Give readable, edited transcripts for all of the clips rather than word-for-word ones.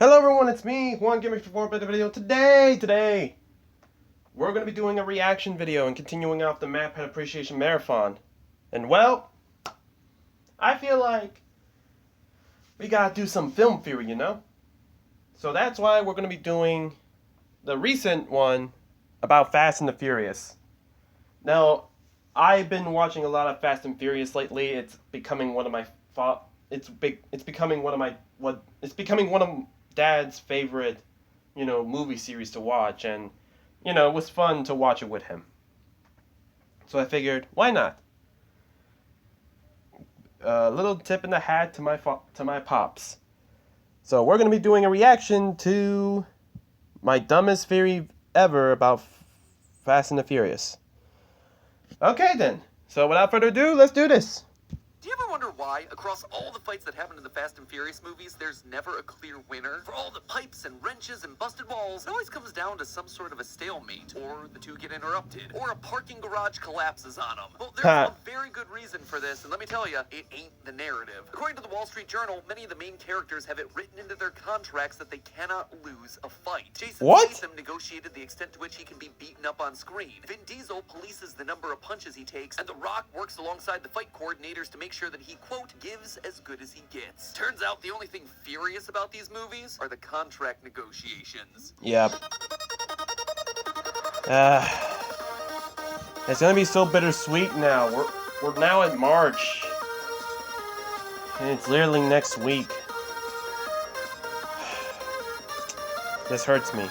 Hello everyone, it's me, Juan Gimmick for a video. Today, we're going to be doing a reaction video and continuing off the Map Head Appreciation Marathon. And well, I feel like we gotta do some film theory, you know? So that's why we're going to be doing the recent one about Fast and the Furious. Now, I've been watching a lot of Fast and Furious lately. It's becoming one of my It's becoming one of Dad's favorite, movie series to watch, and it was fun to watch it with him. So I figured, why not? A little tip in the hat to my pops. So we're gonna be doing a reaction to my dumbest theory ever about Fast and the Furious. Okay then. So without further ado, let's do this. Do you ever wonder why, across all the fights that happen in the Fast and Furious movies, there's never a clear winner? For all the pipes and wrenches and busted walls, it always comes down to some sort of a stalemate, or the two get interrupted, or a parking garage collapses on them. Well, there's a very good reason for this, and let me tell you, it ain't the narrative. According to the Wall Street Journal, many of the main characters have it written into their contracts that they cannot lose a fight. Jason Statham negotiated the extent to which he can be beaten up on screen. Vin Diesel polices the number of punches he takes, and The Rock works alongside the fight coordinators to make sure that he, quote, gives as good as he gets. Turns out the only thing furious about these movies are the contract negotiations. Yep. It's gonna be so bittersweet now. We're now in March. And it's literally next week. This hurts me.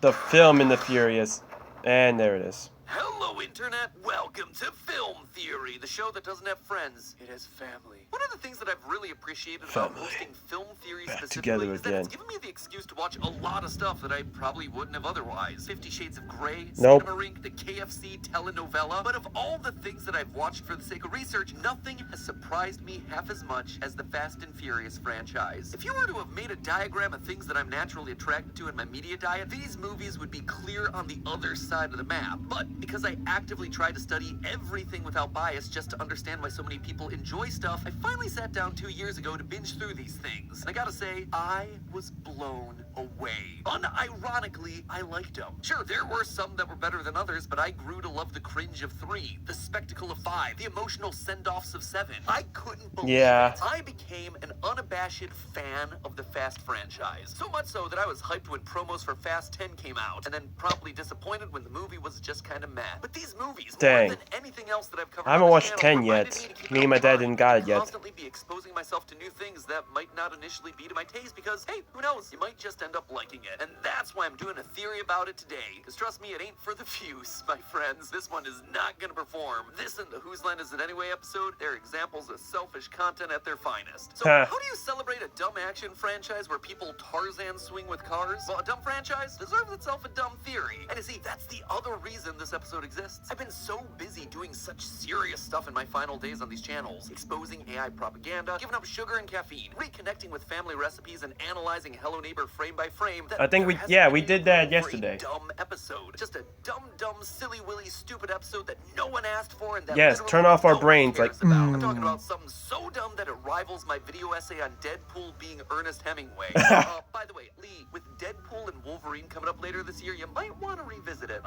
The film in the Furious. And there it is. Hello, Internet. Welcome to Film Theory, the show that doesn't have friends. It has family. One of the things that I've really appreciated about hosting Film Theory specifically is that it's given me the excuse to watch a lot of stuff that I probably wouldn't have otherwise. 50 Shades of Grey, Cinema Rink, the KFC telenovela. But of all the things that I've watched for the sake of research, nothing has surprised me half as much as the Fast and Furious franchise. If you were to have made a diagram of things that I'm naturally attracted to in my media diet, these movies would be clear on the other side of the map. But because I actively try to study everything without bias just to understand why so many people enjoy stuff, I finally sat down 2 years ago to binge through these things. And I gotta say, I was blown away. Unironically, I liked them. Sure, there were some that were better than others, but I grew to love the cringe of 3, the spectacle of 5, the emotional send-offs of 7. I couldn't believe it. I became an unabashed fan of the Fast franchise. So much so that I was hyped when promos for Fast 10 came out, and then promptly disappointed when the movie was just kind of mad. But these movies, more than anything else that I've covered, I haven't watched 10 yet. Me and my dad didn't got it yet. Constantly be exposing myself to new things that might not initially be to my taste because, hey, who knows? You might just end up liking it. And that's why I'm doing a theory about it today. Because trust me, it ain't for the views, my friends. This one is not gonna perform. This and the Whose Line Is It Anyway episode, they're examples of selfish content at their finest. So how do you celebrate a dumb action franchise where people Tarzan swing with cars? Well, a dumb franchise deserves itself a dumb theory. And you see, that's the other reason this episode exists. I've been so busy doing such serious stuff in my final days on these channels, exposing AI propaganda, giving up sugar and caffeine, reconnecting with family recipes, and analyzing Hello Neighbor frame by frame. That I think we did that yesterday. Dumb episode, just a dumb, silly willy, stupid episode that no one asked for, and that turn off our brains. Like, I'm talking about something so dumb that it rivals my video essay on Deadpool being Ernest Hemingway. By the way, Lee, with Deadpool and Wolverine coming up later this year, you might want to revisit it.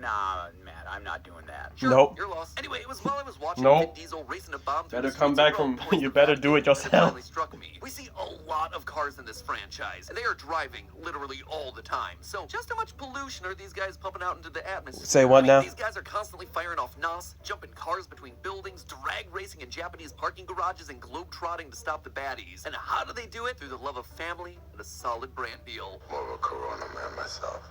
Nah, Matt, I'm not doing that. Sure, nope. You're lost. Anyway, it was while I was watching Vin Diesel racing a bomb through better the come back from. You better do it yourself. Finally struck me. We see a lot of cars in this franchise, and they are driving literally all the time. So, just how much pollution are these guys pumping out into the atmosphere? Say what now? These guys are constantly firing off NOS, jumping cars between buildings, drag racing in Japanese parking garages, and globe-trotting to stop the baddies. And how do they do it? Through the love of family and a solid brand deal. More of a Corona man myself.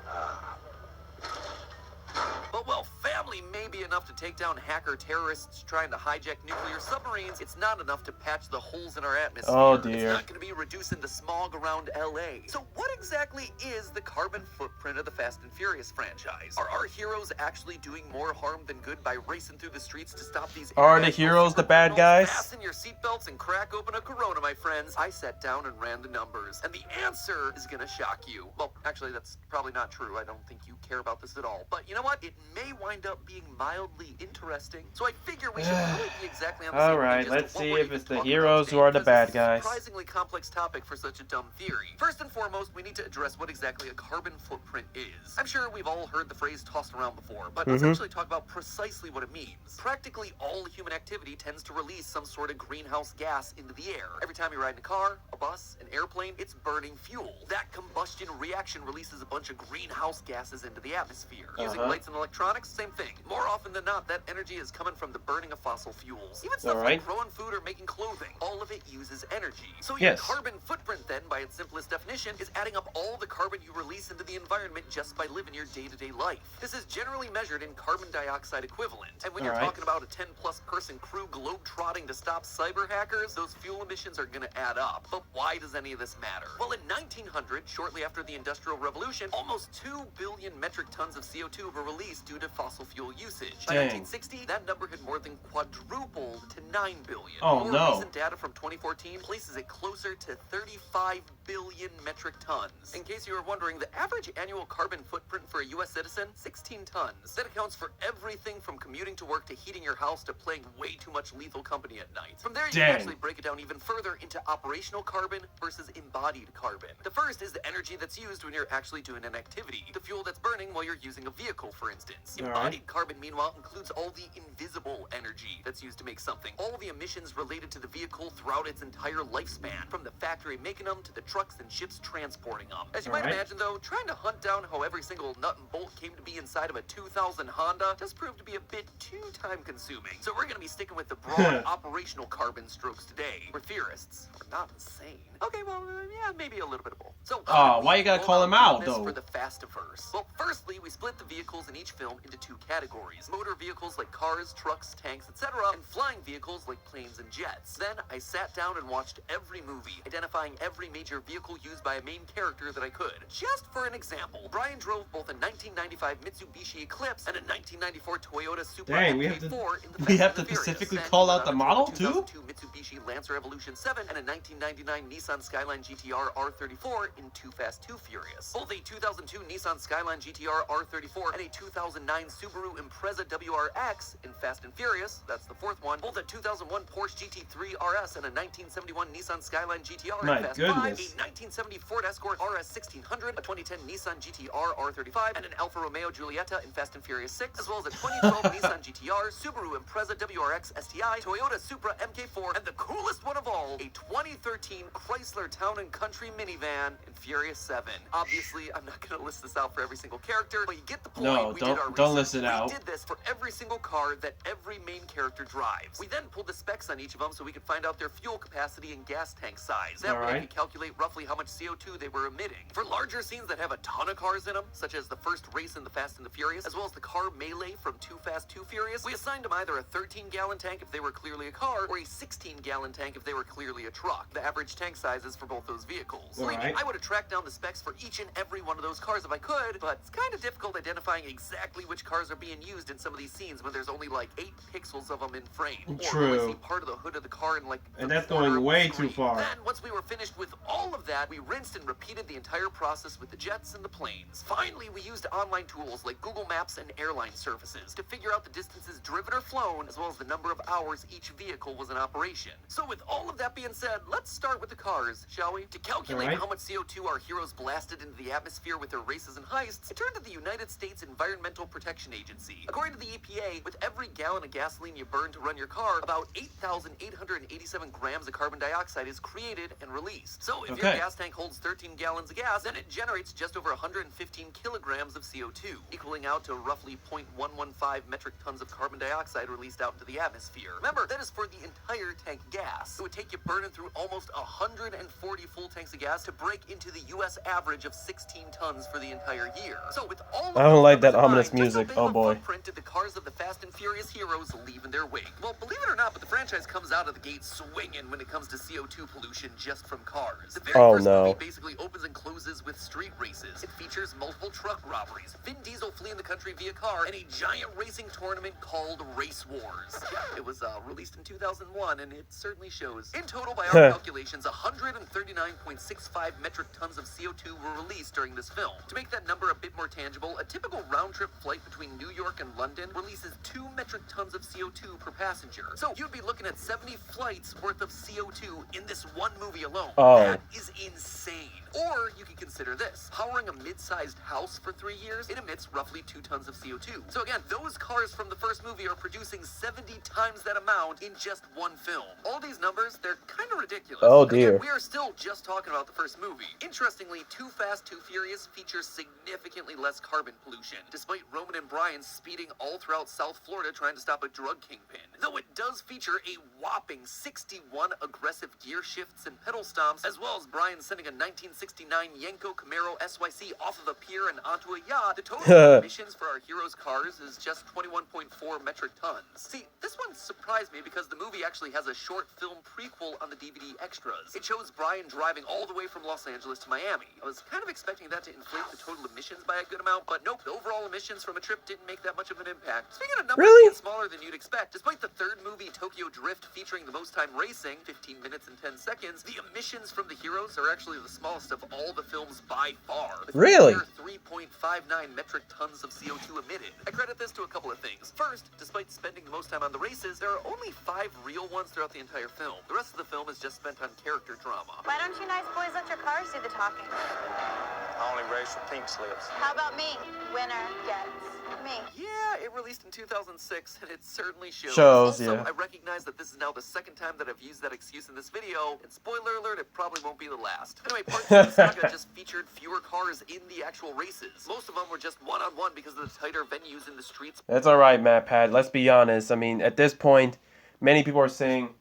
But while family may be enough to take down hacker terrorists trying to hijack nuclear submarines, it's not enough to patch the holes in our atmosphere. Oh dear. It's not going to be reducing the smog around LA. So what exactly is the carbon footprint of the Fast and Furious franchise? Are our heroes actually doing more harm than good by racing through the streets to stop these? Are the heroes the bad guys? Fasten your seatbelts and crack open a Corona, my friends. I sat down and ran the numbers, and the answer is going to shock you. Well, actually, that's probably not true. I don't think you care about this at all. But you know know what? It may wind up being mildly interesting. So I figure we should probably be exactly on the same Alright, page as let's to what see we're if even it's the talking heroes about who are the today, 'cause bad it's a guys. surprisingly complex topic for such a dumb theory. First and foremost, we need to address what exactly a carbon footprint is. I'm sure we've all heard the phrase tossed around before, but let's actually talk about precisely what it means. Practically all human activity tends to release some sort of greenhouse gas into the air. Every time you ride in a car, a bus, an airplane, it's burning fuel. That combustion reaction releases a bunch of greenhouse gases into the atmosphere. Using lights and electronics, same thing. More often than not, that energy is coming from the burning of fossil fuels. Even stuff like growing food or making clothing, all of it uses energy. So your carbon footprint then, by its simplest definition, is adding up all the carbon you release into the environment just by living your day-to-day life. This is generally measured in carbon dioxide equivalent. And when you're talking about a 10-plus person crew globe-trotting to stop cyber hackers, those fuel emissions are gonna add up. But why does any of this matter? Well, in 1900, shortly after the Industrial Revolution, almost 2 billion metric tons of CO2 were released due to fossil fuel usage. By 1960, that number had more than quadrupled to 9 billion. More recent data from 2014 places it closer to 35 billion metric tons. In case you were wondering, the average annual carbon footprint for a U.S. citizen, 16 tons. That accounts for everything from commuting to work to heating your house to playing way too much Lethal Company at night. From there, you can actually break it down even further into operational carbon versus embodied carbon. The first is the energy that's used when you're actually doing an activity. The fuel that's burning while you're using a vehicle, for instance. Embodied carbon, meanwhile, includes all the invisible energy that's used to make something. All the emissions related to the vehicle throughout its entire lifespan, from the factory making them to the trucks and ships transporting them. As you might imagine, though, trying to hunt down how every single nut and bolt came to be inside of a 2000 Honda does prove to be a bit too time-consuming. So we're going to be sticking with the broad operational carbon strokes today. We're theorists. We're not insane. Okay, well, yeah, maybe a little bit of both. So, why you gotta call him out, though? For the Fastiverse. Well, firstly, we split the vehicles in each film into two categories. Motor vehicles like cars, trucks, tanks, etc., and flying vehicles like planes and jets. Then I sat down and watched every movie, identifying every major vehicle used by a main character that I could. Just for an example, Brian drove both a 1995 Mitsubishi Eclipse and a 1994 Toyota Supra MK4 in the we have to specifically call out the model, too? 2002 Mitsubishi Lancer Evolution 7 and a 1999 Nissan Skyline GTR R34 in Too Fast, Too Furious. Both a 2002 Nissan Skyline GTR R34 and a 2009 Subaru Impreza WRX in Fast and Furious, that's the fourth one. Both a 2001 Porsche GT3 RS and a 1971 Nissan Skyline GTR in Fast 5, a 1970 Ford Escort RS 1600, a 2010 Nissan GTR R35, and an Alfa Romeo Giulietta in Fast and Furious 6, as well as a 2012 Nissan GTR, Subaru Impreza WRX STI, Toyota Supra MK4, and the coolest one of all, a 2013 Chrysler Town & Country minivan in Furious 7. Obviously, I'm not going to list this out for every single character, but you get the point. No, don't list it out. We did this for every single car that every main character drives. We then pulled the specs on each of them so we could find out their fuel capacity and gas tank size. That way I could calculate roughly how much CO2 they were emitting. For larger scenes that have a ton of cars in them, such as the first race in the Fast and the Furious, as well as the car melee from Too Fast, Too Furious, we assigned them either a 13-gallon tank if they were clearly a car, or a 16-gallon tank if they were clearly a truck. The average tank sizes for both those vehicles. I would have tracked down the specs for each and every one of those cars if I could, but it's kind of difficult identifying exactly which cars are being used in some of these scenes when there's only like 8 pixels of them in frame. True. Or only see part of the hood of the car in like and that's going way too far. Then, once we were finished with all of that, we rinsed and repeated the entire process with the jets and the planes. Finally, we used online tools like Google Maps and airline services to figure out the distances driven or flown, as well as the number of hours each vehicle was in operation. So with all of that being said, let's start with the cars, shall we? To calculate how much CO2 our heroes blasted into the atmosphere with their races and heists, I turned to the United States Environmental Protection Agency. According to the EPA, with every gallon of gasoline you burn to run your car, about 8,887 grams of carbon dioxide is created and released. So if your gas tank holds 13 gallons of gas, then it generates just over 115 kilograms of CO2, equaling out to roughly 0.115 metric tons of carbon dioxide released out into the atmosphere. Remember, that is for the entire tank gas. It would take you burning through almost 140 full tanks of gas to break into the U.S. average of 16 tons for the entire year. So with all of I don't like that ominous music. Oh boy. Did the cars of the Fast and Furious heroes leave in their wake? Well, believe it or not, but the franchise comes out of the gate swinging when it comes to CO2 pollution just from cars. The very first movie basically opens and closes with street races. It features multiple truck robberies, Vin Diesel fleeing the country via car, and a giant racing tournament called Race Wars. Yeah, it was released in 2001, and it certainly shows. In total, by our calculations, 139.65 metric tons of CO2 were released during this film. To make that number a bit more tangible, a typical round-trip flight between New York and London releases 2 metric tons of CO2 per passenger. So you'd be looking at 70 flights worth of CO2 in this one movie alone. That is insane. Or you could consider this. Powering a mid-sized house for 3 years, it emits roughly 2 tons of CO2. So again, those cars from the first movie are producing 70 times that amount in just one film. All these numbers, they're kind of ridiculous. Oh dear. Again, we are still just talking about the first movie. Interestingly, Too Fast, Too Furious features significantly less carbon pollution, despite Roman and Brian speeding all throughout South Florida trying to stop a drug kingpin. Though it does feature a whopping 61 aggressive gear shifts and pedal stomps, as well as Brian sending a 1969 Yenko Camaro SYC off of a pier and onto a yacht, the total emissions for our heroes' cars is just 21.4 metric tons. See, this one surprised me because the movie actually has a short film prequel on the DVD extras. It shows Brian driving all the way from Los Angeles to Miami. I was kind of expecting that to inflate the total emissions by a good amount, but nope, the overall emissions from a trip didn't make that much of an impact. Speaking of numbers being smaller than you'd expect, despite the third movie, Tokyo Drift, featuring the most time racing, 15 minutes and 10 seconds, the emissions from the heroes are actually the smallest of all the films by far. Really? 3.59 metric tons of CO2 emitted. I credit this to a couple of things. First, despite spending the most time on the races, there are only 5 real ones throughout the entire film. The rest of the film is just spent on character drama. Why don't you nice boys let your cars do the talking? I only race for pink slips. How about me? Winner gets me. Yeah, it released in 2006, and it certainly shows. Yeah. I recognize that this is now the second time that I've used that excuse in this video, and spoiler alert, it probably won't be the last. Anyway, part 2 of the saga just featured fewer cars in the actual races. Most of them were just one-on-one because of the tighter venues in the streets. That's alright, Matt Pad. Let's be honest. I mean, at this point, many people are saying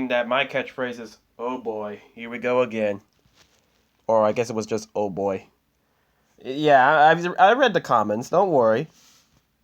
that my catchphrase is, "Oh boy, here we go again." Or I guess it was just, "Oh boy." Yeah, I read the comments. Don't worry.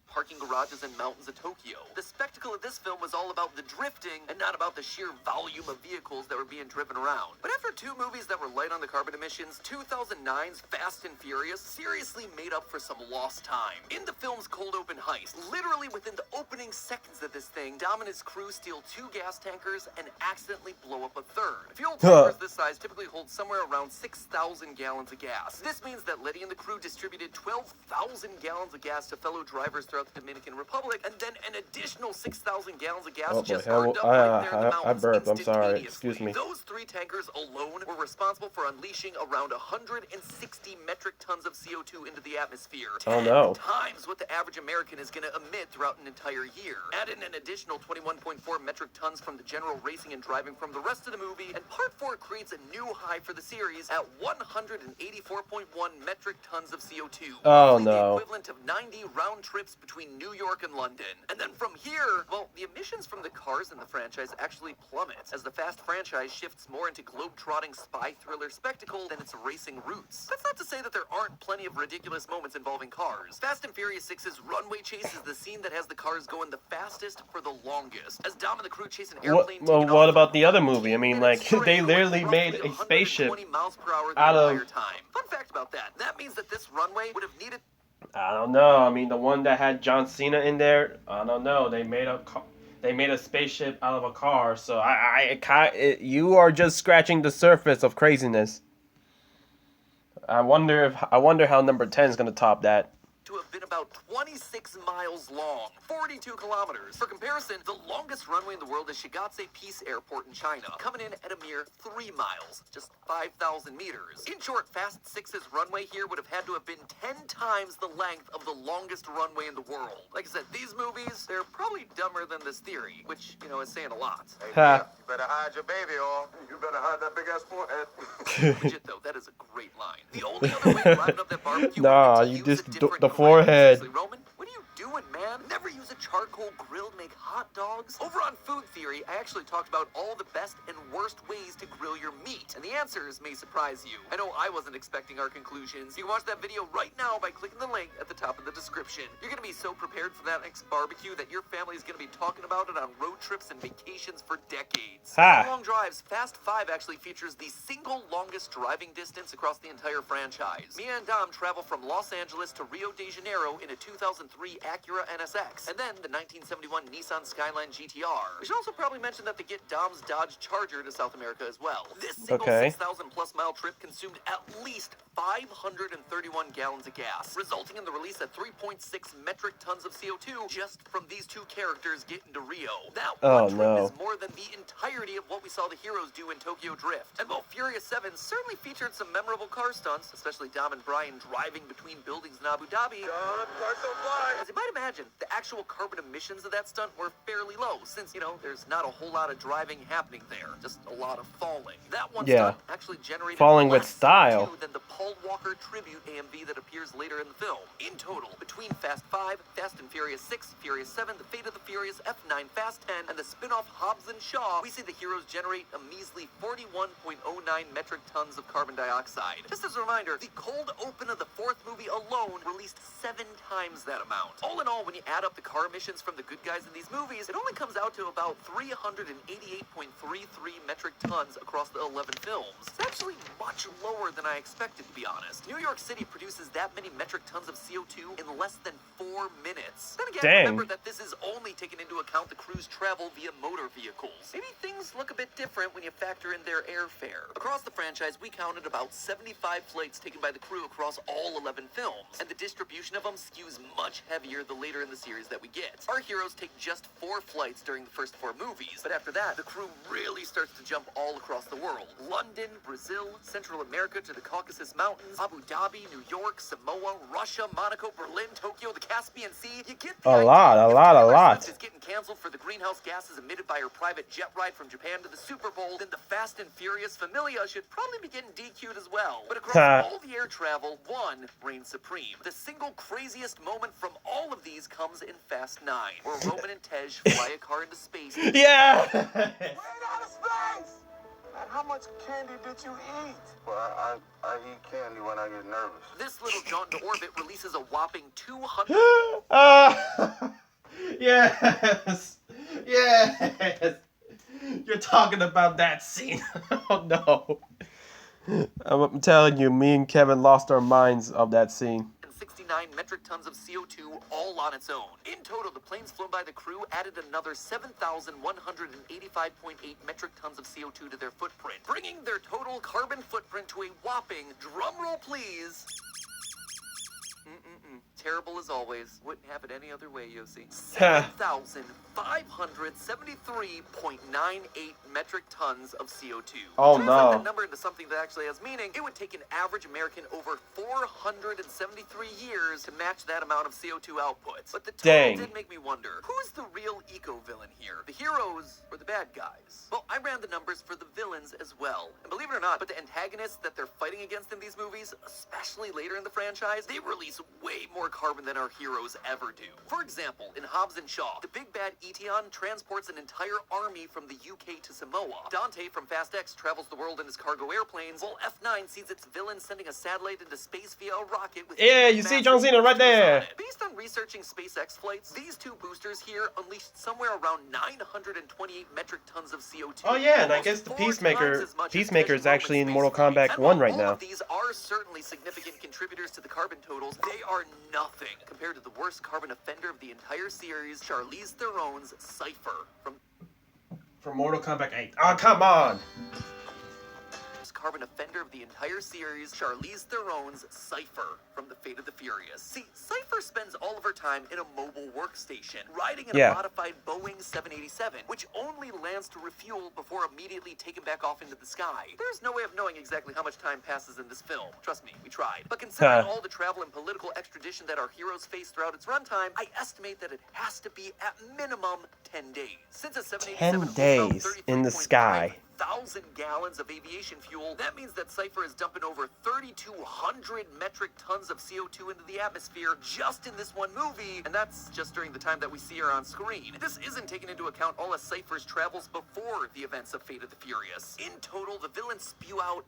Parking garages and mountains of Tokyo. The spectacle of this film was all about the drifting and not about the sheer volume of vehicles that were being driven around. But after 2 movies that were light on the carbon emissions, 2009's Fast and Furious seriously made up for some lost time. In the film's cold open heist, literally within the opening seconds of this thing, Dom and his crew steal 2 gas tankers and accidentally blow up a third. Fuel tankers this size typically hold somewhere around 6,000 gallons of gas. This means that Letty and the crew distributed 12,000 gallons of gas to fellow drivers throughout the Dominican Republic, and then an additional 6,000 gallons of gas just burned up right there in the mountains. I burped. I'm sorry. Excuse me. Those 3 tankers alone were responsible for unleashing around 160 metric tons of CO2 into the atmosphere. 10 times what the average American is going to emit throughout an entire year. Add in an additional 21.4 metric tons from the general racing and driving from the rest of the movie, and Part 4 creates a new high for the series at 184.1 metric tons of CO2. Oh no. The equivalent of 90 round trips between New York and London. And then from here, well, the emissions from the cars in the franchise actually plummet as the Fast franchise shifts more into globe-trotting spy thriller spectacle than its racing roots. That's not to say that there aren't plenty of ridiculous moments involving cars. Fast and Furious 6's runway chase is the scene that has the cars going the fastest for the longest. As Dom and the crew chase an airplane. What about the other movie? I mean, like, they literally made a spaceship out of... Fun fact about that. That means that this runway would have needed... I don't know. I mean, the one that had John Cena in there, I don't know. They made a spaceship out of a car. So you are just scratching the surface of craziness. I wonder how number 10 is gonna top that. To have been about 26 miles long, 42 kilometers. For comparison, the longest runway in the world is Shigatse Peace Airport in China, coming in at a mere 3 miles, just 5,000 meters. In short, Fast 6's runway here would have had to have been 10 times the length of the longest runway in the world. Like I said, these movies, they're probably dumber than this theory, which, is saying a lot. Hey, you better hide your baby or you better hide that big-ass forehead. Legit, though, that is a great line. The only other way to liven up that barbecue you just the forehead. Roman, what are you doing, man? Never use a charcoal grill to make hot dogs? Over on Food Theory, I actually talked about all the best and worst ways to grill your meat? And the answers may surprise you. I know I wasn't expecting our conclusions. You can watch that video right now by clicking the link at the top of the description. You're going to be so prepared for that next barbecue that your family is going to be talking about it on road trips and vacations for decades. Ha. For long drives, Fast 5 actually features the single longest driving distance across the entire franchise. Mia and Dom travel from Los Angeles to Rio de Janeiro in a 2003 Acura NSX, and then the 1971 Nissan Skyline GTR. We should also probably mention that they get Dom's Dodge Charger to South America as well. This single 6,000 plus mile trip consumed at least 531 gallons of gas, resulting in the release of 3.6 metric tons of CO2 just from these two characters getting to Rio. That one trip is more than the entirety of what we saw the heroes do in Tokyo Drift. And while Furious 7 certainly featured some memorable car stunts, especially Dom and Brian driving between buildings in Abu Dhabi, as you might imagine, the actual carbon emissions of that stunt were fairly low, since, you know, there's not a whole lot of driving happening there, just a lot of falling. That one stunt actually generated falling with less style CO2 than the Paul Walker tribute AMV that appears later in the film. In total, between Fast 5, Fast and Furious 6, Furious 7, The Fate of the Furious, F9, Fast 10, and the spin-off Hobbs and Shaw, we see the heroes generate a measly 41.09 metric tons of carbon dioxide. Just as a reminder, the cold open of the fourth movie alone released 7 times that amount. All in all, when you add up the car emissions from the good guys in these movies, it only comes out to about 388.33 metric tons across the 11 films. It's actually much lower than I expected, to be honest. New York City produces that many metric tons of CO2 in less than 4 minutes. Then again, remember that this is only taking into account the crew's travel via motor vehicles. Maybe things look a bit different when you factor in their airfare. Across the franchise, we counted about 75 flights taken by the crew across all 11 films, and the distribution of them skews much heavier the later in the series that we get. Our heroes take just 4 flights during the first 4 movies, but after that, the crew really starts to jump all across the world. London, Brazil, Central America to the Caucasus Mountains, Abu Dhabi, New York, Samoa, Russia, Monaco, Berlin, Tokyo, the Caspian Sea. You get the idea. A lot. Is getting canceled for the greenhouse gases emitted by her private jet ride from Japan to the Super Bowl, then the Fast and Furious Familia should probably be getting DQ'd as well. But across all the air travel, one reigns supreme. The single craziest moment from all of these comes in Fast 9, where Roman and Tej fly a car into space. Yeah! Way out of space! And how much candy did you eat? Well, I eat candy when I get nervous. This little jaunt into orbit releases a whopping 200... Yes! You're talking about that scene. Oh no. I'm telling you, me and Kevin lost our minds of that scene. 69 metric tons of CO2 all on its own. In total, the planes flown by the crew added another 7,185.8 metric tons of CO2 to their footprint, bringing their total carbon footprint to a whopping, drumroll please, terrible as always. Wouldn't have it any other way, Yossi. 7,573.98 metric tons of CO2. Oh, translate no. that number into something that actually has meaning, it would take an average American over 473 years to match that amount of CO2 output. But the total did make me wonder, who's the real eco-villain here? The heroes or the bad guys? Well, I ran the numbers for the villains as well. And believe it or not, but the antagonists that they're fighting against in these movies, especially later in the franchise, they release way more carbon than our heroes ever do. For example, in Hobbs and Shaw, the big bad Etion transports an entire army from the UK to Samoa. Dante from Fast X travels the world in his cargo airplanes, while F9 sees its villain sending a satellite into space via a rocket with... Yeah, you see John Cena right there. Based on researching SpaceX flights, these two boosters here unleashed somewhere around 928 metric tons of CO2. Oh yeah, and I guess the Peacemaker is actually in Mortal Kombat 1 right now. All of these are certainly significant contributors to the carbon totals. They are nothing compared to the worst carbon offender of the entire series, Charlize Theron's Cypher from Mortal Kombat 8. Oh, come on! Carbon offender of the entire series, Charlize Theron's Cypher from The Fate of the Furious. See, Cypher spends all of her time in a mobile workstation, riding in a modified Boeing 787, which only lands to refuel before immediately taken back off into the sky. There's no way of knowing exactly how much time passes in this film. Trust me, we tried. But considering all the travel and political extradition that our heroes face throughout its runtime, I estimate that it has to be at minimum 10 days. Since a 787 10 days in the sky. 1,000 gallons of aviation fuel. That means that Cypher is dumping over 3,200 metric tons of CO2 into the atmosphere just in this one movie, and that's just during the time that we see her on screen. This isn't taking into account all of Cypher's travels before the events of Fate of the Furious. In total, the villains spew out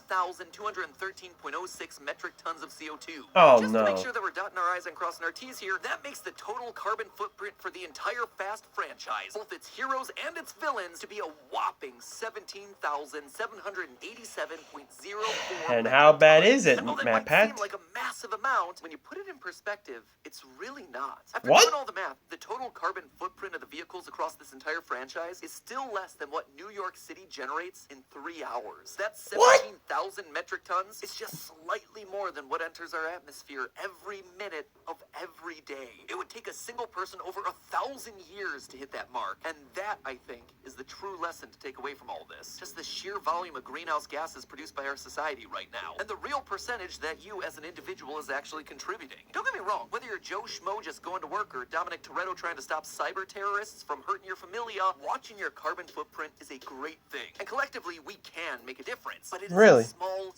10,213.06 metric tons of CO2. Oh, just no. to make sure that we're dotting our I's and crossing our T's here, that makes the total carbon footprint for the entire Fast franchise, both its heroes and its villains, to be a whopping 17,787.04. And how bad is it, And while that Matt might Pat? seem like a massive amount, when you put it in perspective, it's really not. After What? doing all the math, the total carbon footprint of the vehicles across this entire franchise is still less than what New York City generates in 3 hours. That's 17,000 metric tons. It's just slightly more than what enters our atmosphere every minute of every day. It would take a single person over 1,000 years to hit that mark. And that, I think, is the true lesson to take away from all this. Just the sheer volume of greenhouse gases produced by our society right now. And the real percentage that you as an individual is actually contributing. Don't get me wrong, whether you're Joe Schmo just going to work or Dominic Toretto trying to stop cyber terrorists from hurting your familia, watching your carbon footprint is a great thing. And collectively, we can make a difference. But it is Really? a small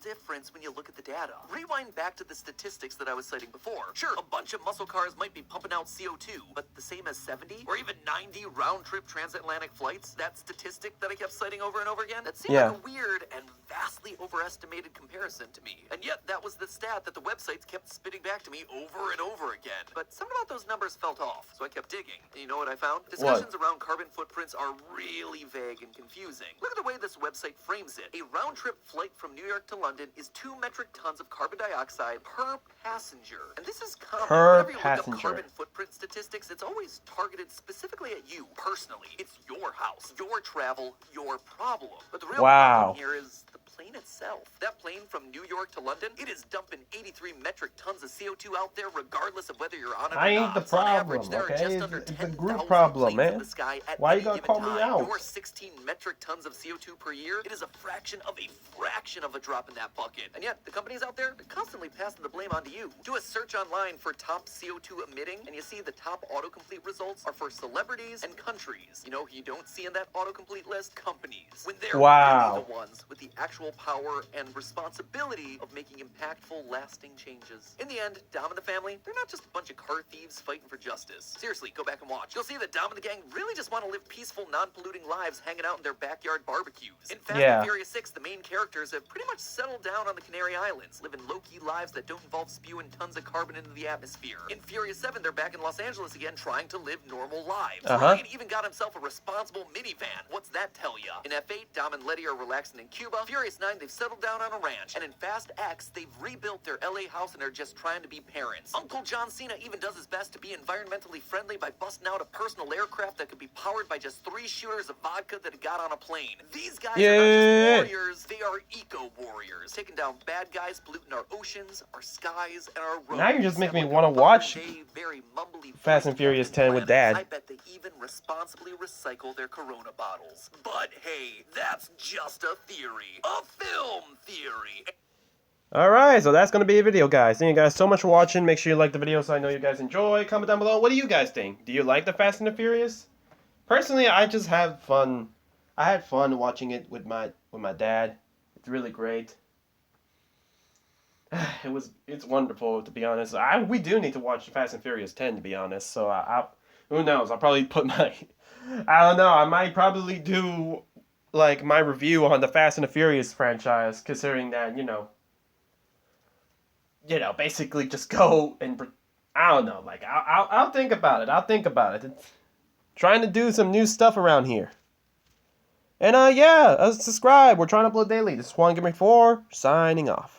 difference when you look at the data. Rewind back to the statistics that I was citing before. Sure, a bunch of muscle cars might be pumping out CO2, but the same as 70 or even 90 round-trip transatlantic flights, that statistic that I kept citing over and over again, that seemed like a weird and vastly overestimated comparison to me. And yet, that was the stat that the websites kept spitting back to me over and over again. But something about those numbers felt off, so I kept digging. And you know what I found? Discussions around carbon footprints are really vague and confusing. Look at the way this website frames it. A round-trip flight from New York to London is 2 metric tons of carbon dioxide per passenger. And this is common. Per Whenever you look passenger. up carbon footprint statistics, it's always targeted specifically at you, personally. It's your house, your travel, your problem. But the real problem here is the plane itself. That plane from New York to London, it is dumping 83 metric tons of CO2 out there regardless of whether you're on it or I not. ain't the On average, problem, there are okay? just under It's a 10,000 group problem, planes in man. the sky at Why you any gotta given call me time. out? Your 16 metric tons of CO2 per year, it is a fraction of a drop in that bucket. And yet, the companies out there, they're constantly passing the blame onto you. Do a search online for top CO2 emitting, and you see the top autocomplete results are for celebrities and countries. You know who you don't see in that autocomplete list? Companies. When they're really the ones with the actual power and responsibility of making impactful, lasting changes. In the end, Dom and the family, they're not just a bunch of car thieves fighting for justice. Seriously, go back and watch. You'll see that Dom and the gang really just want to live peaceful, non-polluting lives hanging out in their backyard barbecues. In Fast and Furious 6, the main characters have pretty much settled down on the Canary Islands, living low-key lives that don't involve spewing tons of carbon into the atmosphere. In Furious 7, they're back in Los Angeles again trying to live normal lives. Ryan even got himself a responsible minivan. What's that tell ya? In F8, Dom and Letty are relaxing in Cuba. Furious 9, they've settled down on a ranch. And in Fast X, they've rebuilt their LA house and are just trying to be parents. Uncle John Cena even does his best to be environmentally friendly by busting out a personal aircraft that could be powered by just 3 shooters of vodka that he got on a plane. These guys are not just warriors, they are eco-warriors, taking down bad guys, polluting our oceans, our skies, and our roads. Now you just make me want to watch Fast and Furious 10 with Dad. I bet they even responsibly recycle their Corona bottles. But hey, that's just a theory. A film theory. Alright, so that's going to be a video, guys. Thank you guys so much for watching. Make sure you like the video so I know you guys enjoy. Comment down below. What do you guys think? Do you like the Fast and the Furious? Personally, I just have fun. I had fun watching it with my dad. It's really great. It's wonderful, to be honest. We do need to watch Fast and Furious 10, to be honest. So who knows? I'll probably put my I don't know. I might probably do like my review on the Fast and the Furious franchise, considering that, basically just go and I don't know. Like I'll think about it. I'll think about it. It's trying to do some new stuff around here. And subscribe. We're trying to upload daily. This is Juan Gamer 4 signing off.